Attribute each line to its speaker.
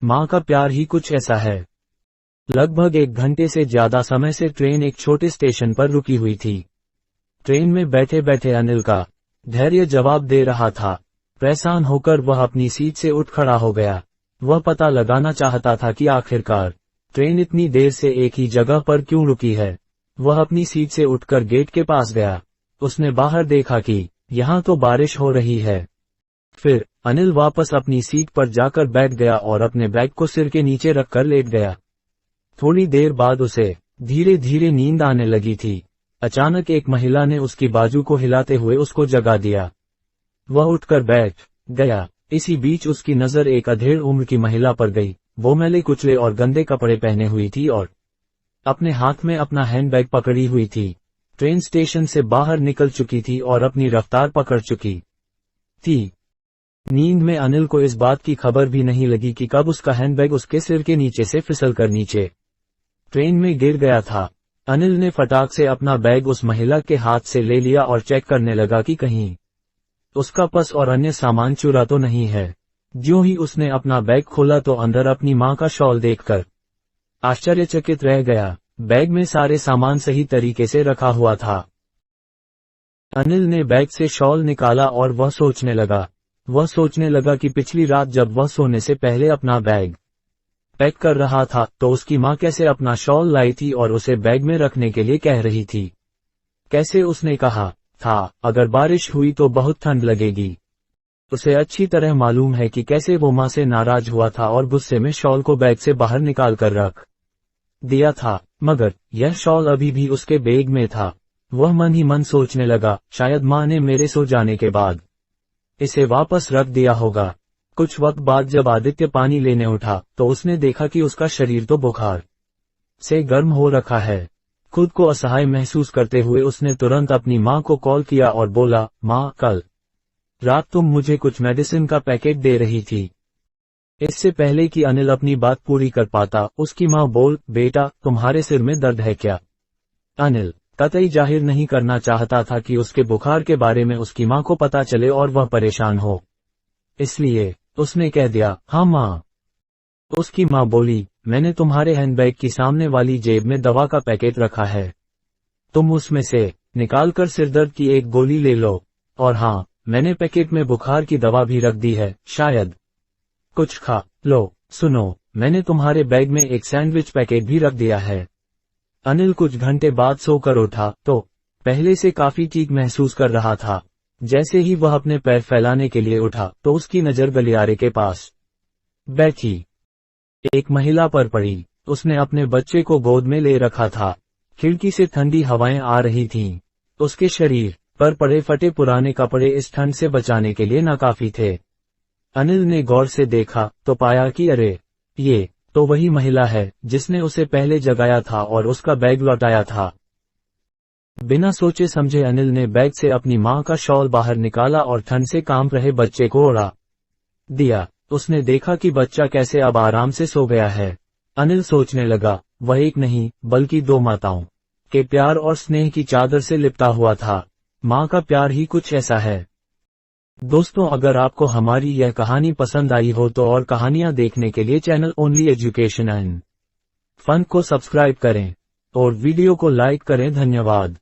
Speaker 1: माँ का प्यार ही कुछ ऐसा है। लगभग 1 घंटे से ज्यादा समय से ट्रेन एक छोटे स्टेशन पर रुकी हुई थी। ट्रेन में बैठे बैठे अनिल का धैर्य जवाब दे रहा था। परेशान होकर वह अपनी सीट से उठ खड़ा हो गया। वह पता लगाना चाहता था कि आखिरकार ट्रेन इतनी देर से एक ही जगह पर क्यों रुकी है। वह अपनी सीट से उठकर गेट के पास गया। उसने बाहर देखा कि यहाँ तो बारिश हो रही है। फिर अनिल वापस अपनी सीट पर जाकर बैठ गया और अपने बैग को सिर के नीचे रखकर लेट गया। थोड़ी देर बाद उसे धीरे धीरे नींद आने लगी थी। अचानक एक महिला ने उसकी बाजू को हिलाते हुए उसको जगा दिया। वह उठकर बैठ गया। इसी बीच उसकी नजर एक अधेड़ उम्र की महिला पर गई। वो मैले कुचले और गंदे कपड़े पहने हुई थी और अपने हाथ में अपना हैंडबैग पकड़ी हुई थी। ट्रेन स्टेशन से बाहर निकल चुकी थी और अपनी रफ्तार पकड़ चुकी थी। नींद में अनिल को इस बात की खबर भी नहीं लगी कि कब उसका हैंडबैग उसके सिर के नीचे से फिसलकर नीचे ट्रेन में गिर गया था। अनिल ने फटाक से अपना बैग उस महिला के हाथ से ले लिया और चेक करने लगा कि कहीं उसका पर्स और अन्य सामान चुरा तो नहीं है। ज्यों ही उसने अपना बैग खोला तो अंदर अपनी मां का शॉल देखकर आश्चर्यचकित रह गया। बैग में सारे सामान सही तरीके से रखा हुआ था। अनिल ने बैग से शॉल निकाला और वह सोचने लगा कि पिछली रात जब वह सोने से पहले अपना बैग पैक कर रहा था तो उसकी मां कैसे अपना शॉल लाई थी और उसे बैग में रखने के लिए कह रही थी। कैसे उसने कहा था अगर बारिश हुई तो बहुत ठंड लगेगी। उसे अच्छी तरह मालूम है कि कैसे वो मां से नाराज हुआ था और गुस्से में शॉल को बैग से बाहर निकाल कर रख दिया था, मगर यह शॉल अभी भी उसके बैग में था। वह मन ही मन सोचने लगा, शायद मां ने मेरे सो जाने के बाद इसे वापस रख दिया होगा। कुछ वक्त बाद जब आदित्य पानी लेने उठा तो उसने देखा कि उसका शरीर तो बुखार से गर्म हो रखा है। खुद को असहाय महसूस करते हुए उसने तुरंत अपनी मां को कॉल किया और बोला, मां, कल रात तुम मुझे कुछ मेडिसिन का पैकेट दे रही थी। इससे पहले कि अनिल अपनी बात पूरी कर पाता, उसकी मां बोल, बेटा, तुम्हारे सिर में दर्द है क्या? अनिल कतई जाहिर नहीं करना चाहता था कि उसके बुखार के बारे में उसकी मां को पता चले और वह परेशान हो, इसलिए उसने कह दिया, हाँ मां। उसकी मां बोली, मैंने तुम्हारे हैंडबैग की सामने वाली जेब में दवा का पैकेट रखा है, तुम उसमें से निकालकर सिरदर्द की एक गोली ले लो। और हाँ, मैंने पैकेट में बुखार की दवा भी रख दी है, शायद कुछ खा लो। सुनो, मैंने तुम्हारे बैग में एक सैंडविच पैकेट भी रख दिया है। अनिल कुछ घंटे बाद सोकर उठा तो पहले से काफी ठीक महसूस कर रहा था। जैसे ही वह अपने पैर फैलाने के लिए उठा तो उसकी नजर गलियारे के पास बैठी एक महिला पर पड़ी। उसने अपने बच्चे को गोद में ले रखा था। खिड़की से ठंडी हवाएं आ रही थीं। उसके शरीर पर पड़े फटे पुराने कपड़े इस ठंड से बचाने के लिए नाकाफी थे। अनिल ने गौर से देखा तो पाया कि अरे, ये तो वही महिला है जिसने उसे पहले जगाया था और उसका बैग लौटाया था। बिना सोचे समझे अनिल ने बैग से अपनी मां का शॉल बाहर निकाला और ठंड से कांप रहे बच्चे को ओढ़ा दिया। उसने देखा कि बच्चा कैसे अब आराम से सो गया है। अनिल सोचने लगा, वह एक नहीं बल्कि 2 माताओं के प्यार और स्नेह की चादर से लिपटा हुआ था। मां का प्यार ही कुछ ऐसा है। दोस्तों, अगर आपको हमारी यह कहानी पसंद आई हो तो और कहानियां देखने के लिए channel only education and fun को सब्सक्राइब करें और वीडियो को लाइक करें। धन्यवाद।